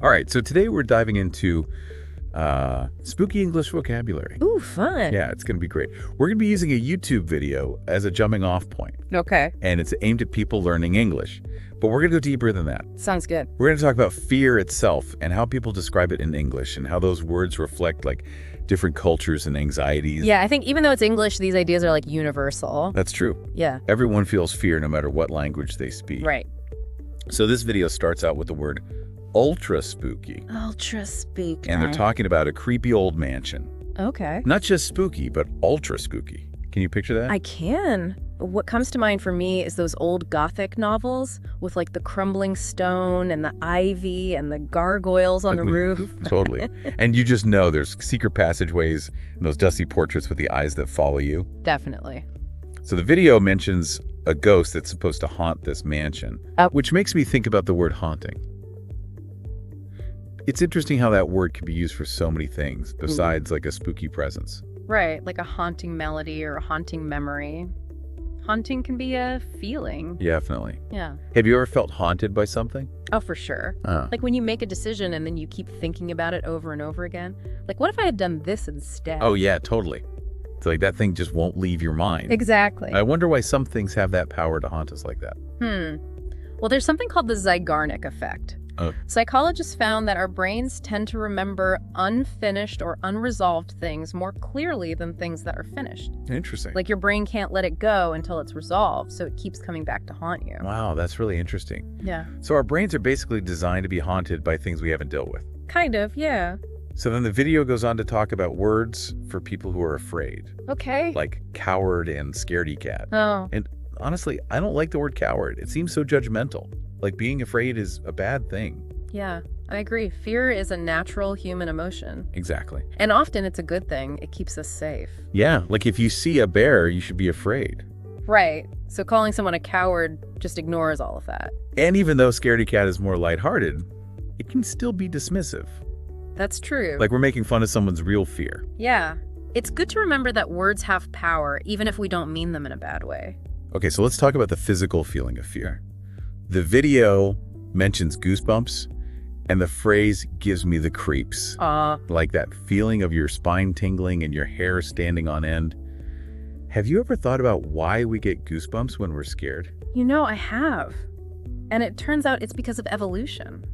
All right, so today we're diving into spooky English vocabulary. Ooh, fun. Yeah, it's going to be great. We're going to be using a YouTube video as a jumping off point. Okay. And it's aimed at people learning English. But we're going to go deeper than that. Sounds good. We're going to talk about fear itself and how people describe it in English and how those words reflect like different cultures and anxieties. Yeah, I think even though it's English, these ideas are like universal. That's true. Yeah. Everyone feels fear no matter what language they speak. Right. So this video starts out with the word ultra spooky. Ultra spooky. And they're talking about a creepy old mansion. Okay. Not just spooky, but ultra spooky. Can you picture that? I can. What comes to mind for me is those old Gothic novels with like the crumbling stone and the ivy and the gargoyles on the roof. Totally. And you just know there's secret passageways and those dusty portraits with the eyes that follow you. Definitely. So the video mentions a ghost that's supposed to haunt this mansion, which makes me think about the word haunting. It's interesting how that word can be used for so many things besides like a spooky presence. Right, like a haunting melody or a haunting memory. Haunting can be a feeling. Yeah, definitely. Yeah. Have you ever felt haunted by something? Oh, for sure. Like when you make a decision and then you keep thinking about it over and over again. Like, what if I had done this instead? Oh, yeah, totally. It's like that thing just won't leave your mind. Exactly. I wonder why some things have that power to haunt us like that. Well, there's something called the Zeigarnik effect. Psychologists found that our brains tend to remember unfinished or unresolved things more clearly than things that are finished. Interesting. Like your brain can't let it go until it's resolved, so it keeps coming back to haunt you. Wow, that's really interesting. Yeah. So our brains are basically designed to be haunted by things we haven't dealt with. Kind of, yeah. So then the video goes on to talk about words for people who are afraid. Okay. Like coward and scaredy cat. Oh. And honestly, I don't like the word coward. It seems so judgmental. Like being afraid is a bad thing. Yeah, I agree. Fear is a natural human emotion. Exactly. And often it's a good thing. It keeps us safe. Yeah, like if you see a bear, you should be afraid. Right. So calling someone a coward just ignores all of that. And even though scaredy cat is more lighthearted, it can still be dismissive. That's true. Like we're making fun of someone's real fear. Yeah. It's good to remember that words have power, even if we don't mean them in a bad way. Okay, so let's talk about the physical feeling of fear. The video mentions goosebumps, and the phrase gives me the creeps. Like that feeling of your spine tingling and your hair standing on end. Have you ever thought about why we get goosebumps when we're scared? You know, I have. And it turns out it's because of evolution.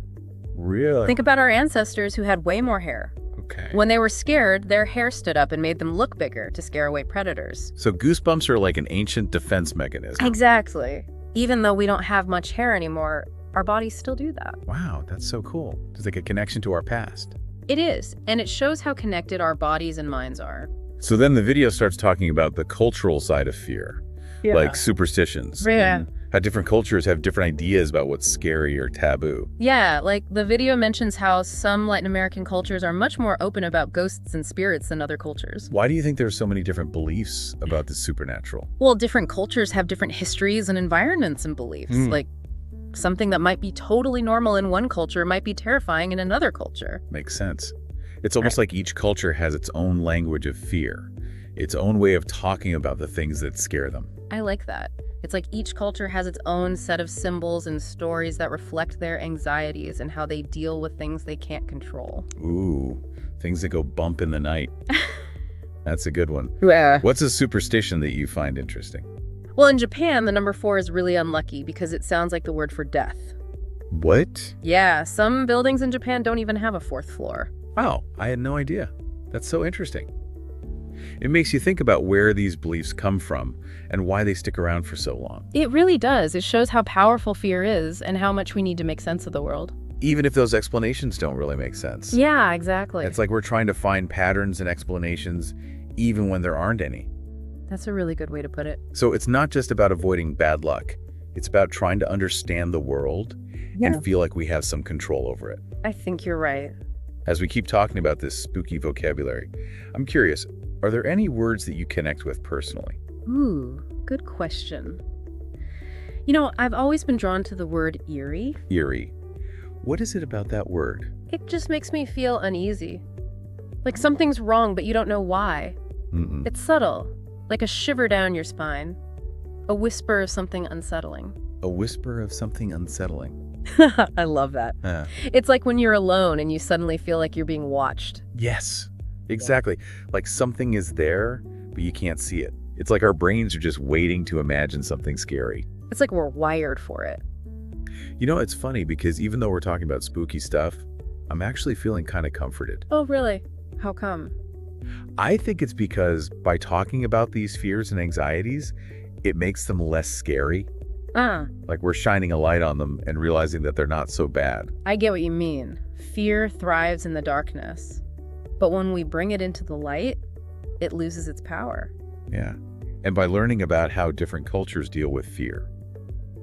Really? Think about our ancestors who had way more hair. Okay. When they were scared, their hair stood up and made them look bigger to scare away predators. So goosebumps are like an ancient defense mechanism. Exactly. Even though we don't have much hair anymore, our bodies still do that. Wow, that's so cool. It's like a connection to our past. It is, and it shows how connected our bodies and minds are. So then the video starts talking about the cultural side of fear, like superstitions. Yeah. And how different cultures have different ideas about what's scary or taboo. Yeah, like the video mentions how some Latin American cultures are much more open about ghosts and spirits than other cultures. Why do you think there's so many different beliefs about the supernatural? Well, different cultures have different histories and environments and beliefs. Like something that might be totally normal in one culture might be terrifying in another culture. Makes sense. It's almost like each culture has its own language of fear, its own way of talking about the things that scare them. I like that. It's like each culture has its own set of symbols and stories that reflect their anxieties and how they deal with things they can't control. Ooh, things that go bump in the night. That's a good one. Yeah. What's a superstition that you find interesting? Well, in Japan, the number 4 is really unlucky because it sounds like the word for death. What? Yeah, some buildings in Japan don't even have a 4th floor. Wow, I had no idea. That's so interesting. It makes you think about where these beliefs come from and why they stick around for so long. It really does. It shows how powerful fear is and how much we need to make sense of the world. Even if those explanations don't really make sense. Yeah, exactly. It's like we're trying to find patterns and explanations even when there aren't any. That's a really good way to put it. So it's not just about avoiding bad luck. It's about trying to understand the world and feel like we have some control over it. I think you're right. As we keep talking about this spooky vocabulary, I'm curious, are there any words that you connect with personally? Ooh, good question. You know, I've always been drawn to the word eerie. Eerie. What is it about that word? It just makes me feel uneasy. Like something's wrong, but you don't know why. It's subtle, like a shiver down your spine. A whisper of something unsettling. A whisper of something unsettling. I love that. Uh, It's like when you're alone and you suddenly feel like you're being watched. yes, exactly. Like something is there, but you can't see it. It's like our brains are just waiting to imagine something scary. It's like we're wired for it. You know, it's funny because even though we're talking about spooky stuff, I'm actually feeling kind of comforted. Oh, really? How come? I think it's because by talking about these fears and anxieties, it makes them less scary. Like we're shining a light on them and realizing that they're not so bad. I get what you mean. Fear thrives in the darkness. But when we bring it into the light, it loses its power. Yeah. And by learning about how different cultures deal with fear,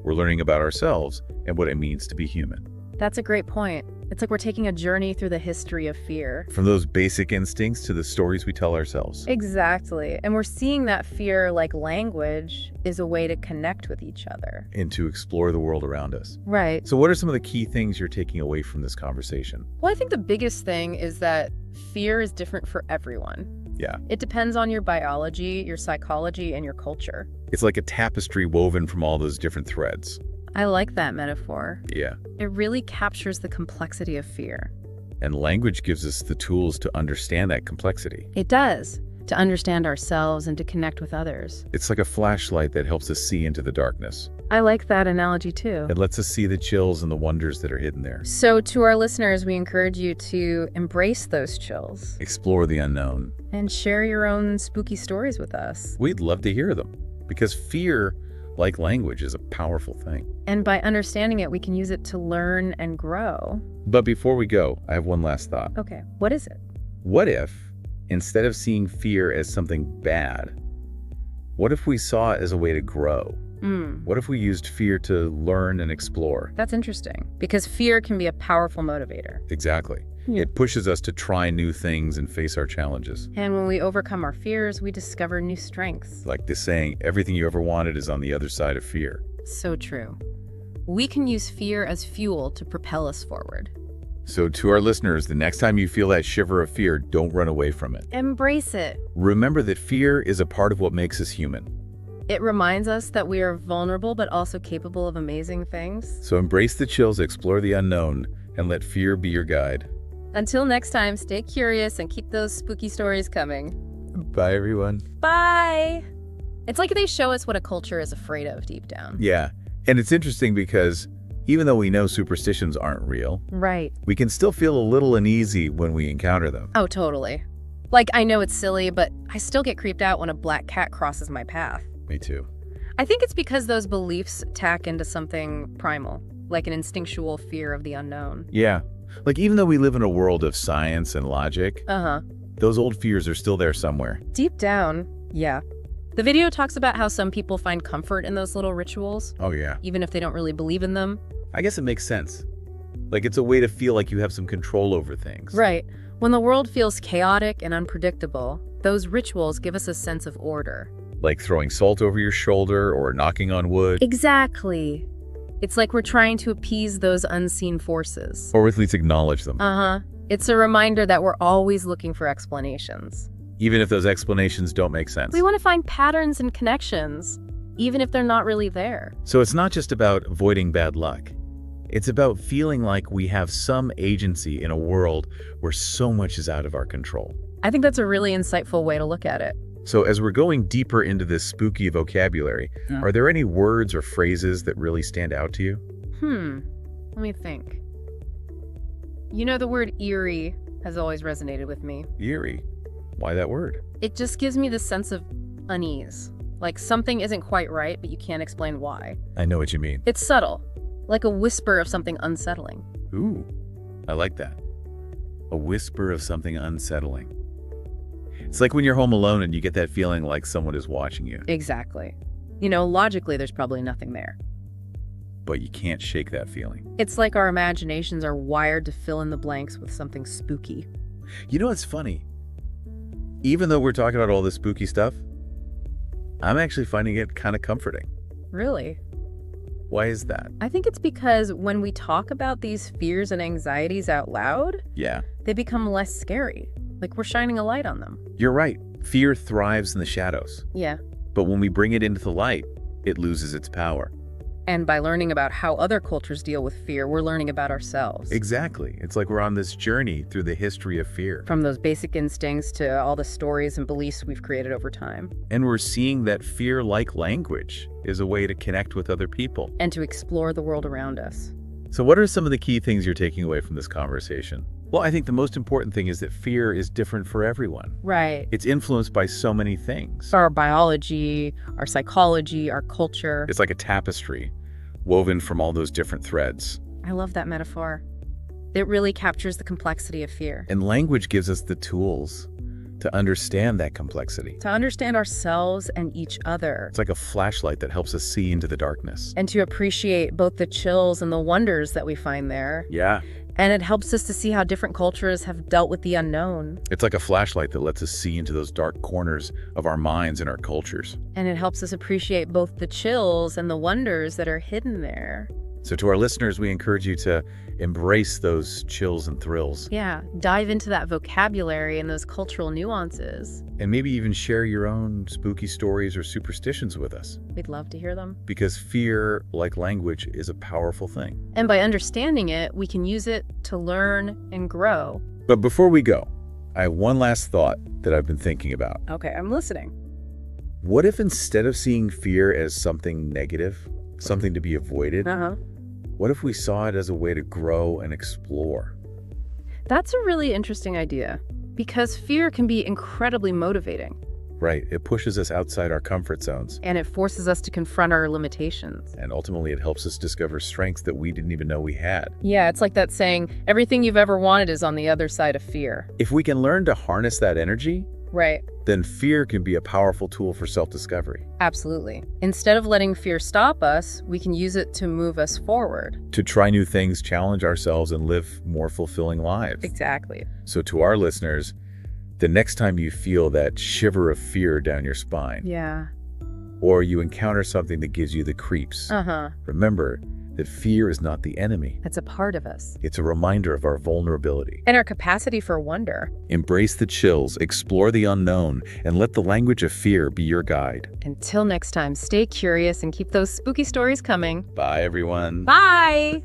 we're learning about ourselves and what it means to be human. That's a great point. It's like we're taking a journey through the history of fear. From those basic instincts to the stories we tell ourselves. Exactly. And we're seeing that fear, like language, is a way to connect with each other. And to explore the world around us. Right. So what are some of the key things you're taking away from this conversation? Well, I think the biggest thing is that fear is different for everyone. Yeah. It depends on your biology, your psychology, and your culture. It's like a tapestry woven from all those different threads. I like that metaphor. Yeah. It really captures the complexity of fear. And language gives us the tools to understand that complexity. It does, to understand ourselves and to connect with others. It's like a flashlight that helps us see into the darkness. I like that analogy too. It lets us see the chills and the wonders that are hidden there. So to our listeners, we encourage you to embrace those chills. Explore the unknown. And share your own spooky stories with us. We'd love to hear them because fear, like language, is a powerful thing. And by understanding it, we can use it to learn and grow. But before we go, I have one last thought. Okay, what is it? What if, instead of seeing fear as something bad, what if we saw it as a way to grow? What if we used fear to learn and explore? That's interesting, because fear can be a powerful motivator. Exactly. Yeah. It pushes us to try new things and face our challenges. And when we overcome our fears, we discover new strengths. Like this saying, everything you ever wanted is on the other side of fear. So true. We can use fear as fuel to propel us forward. So to our listeners, the next time you feel that shiver of fear, don't run away from it. Embrace it. Remember that fear is a part of what makes us human. It reminds us that we are vulnerable but also capable of amazing things. So embrace the chills, explore the unknown, and let fear be your guide. Until next time, stay curious and keep those spooky stories coming. Bye, everyone. Bye! It's like they show us what a culture is afraid of deep down. Yeah, and it's interesting because even though we know superstitions aren't real, Right. we can still feel a little uneasy when we encounter them. Oh, totally. Like, I know it's silly, but I still get creeped out when a black cat crosses my path. Me too. I think it's because those beliefs tack into something primal, like an instinctual fear of the unknown. Yeah. Like even though we live in a world of science and logic, those old fears are still there somewhere. Deep down, yeah. The video talks about how some people find comfort in those little rituals, Oh yeah. even if they don't really believe in them. I guess it makes sense. Like it's a way to feel like you have some control over things. Right. When the world feels chaotic and unpredictable, those rituals give us a sense of order. Like throwing salt over your shoulder or knocking on wood. Exactly. It's like we're trying to appease those unseen forces. Or at least acknowledge them. It's a reminder that we're always looking for explanations. Even if those explanations don't make sense. We want to find patterns and connections, even if they're not really there. So it's not just about avoiding bad luck. It's about feeling like we have some agency in a world where so much is out of our control. I think that's a really insightful way to look at it. So as we're going deeper into this spooky vocabulary, are there any words or phrases that really stand out to you? Let me think. You know, the word eerie has always resonated with me. Eerie. Why that word? It just gives me this sense of unease. Like something isn't quite right, but you can't explain why. I know what you mean. It's subtle, like a whisper of something unsettling. Ooh, I like that. A whisper of something unsettling. It's like when you're home alone and you get that feeling like someone is watching you. Exactly. You know, logically, there's probably nothing there. But you can't shake that feeling. It's like our imaginations are wired to fill in the blanks with something spooky. You know what's funny? Even though we're talking about all this spooky stuff, I'm actually finding it kind of comforting. Really? Why is that? I think it's because when we talk about these fears and anxieties out loud, Yeah. they become less scary. Like we're shining a light on them. You're right. Fear thrives in the shadows. Yeah. But when we bring it into the light, it loses its power. And by learning about how other cultures deal with fear, we're learning about ourselves. Exactly. It's like we're on this journey through the history of fear. From those basic instincts to all the stories and beliefs we've created over time. And we're seeing that fear, like language, is a way to connect with other people. And to explore the world around us. So what are some of the key things you're taking away from this conversation? Well, I think the most important thing is that fear is different for everyone. Right. It's influenced by so many things. Our biology, our psychology, our culture. It's like a tapestry woven from all those different threads. I love that metaphor. It really captures the complexity of fear. And language gives us the tools to understand that complexity. To understand ourselves and each other. It's like a flashlight that helps us see into the darkness. And to appreciate both the chills and the wonders that we find there. Yeah. And it helps us to see how different cultures have dealt with the unknown. It's like a flashlight that lets us see into those dark corners of our minds and our cultures. And it helps us appreciate both the chills and the wonders that are hidden there. So to our listeners, we encourage you to embrace those chills and thrills. Yeah, dive into that vocabulary and those cultural nuances. And maybe even share your own spooky stories or superstitions with us. We'd love to hear them. Because fear, like language, is a powerful thing. And by understanding it, we can use it to learn and grow. But before we go, I have one last thought that I've been thinking about. Okay, I'm listening. What if instead of seeing fear as something negative, something to be avoided, what if we saw it as a way to grow and explore? That's a really interesting idea, because fear can be incredibly motivating. Right. It pushes us outside our comfort zones. And it forces us to confront our limitations. And ultimately, it helps us discover strengths that we didn't even know we had. Yeah, it's like that saying, everything you've ever wanted is on the other side of fear. If we can learn to harness that energy, right, then fear can be a powerful tool for self-discovery. Absolutely. Instead of letting fear stop us, we can use it to move us forward. To try new things, challenge ourselves, and live more fulfilling lives. Exactly. So to our listeners, the next time you feel that shiver of fear down your spine, yeah, or you encounter something that gives you the creeps, remember that fear is not the enemy. It's a part of us. It's a reminder of our vulnerability. And our capacity for wonder. Embrace the chills, explore the unknown, and let the language of fear be your guide. Until next time, stay curious and keep those spooky stories coming. Bye, everyone. Bye!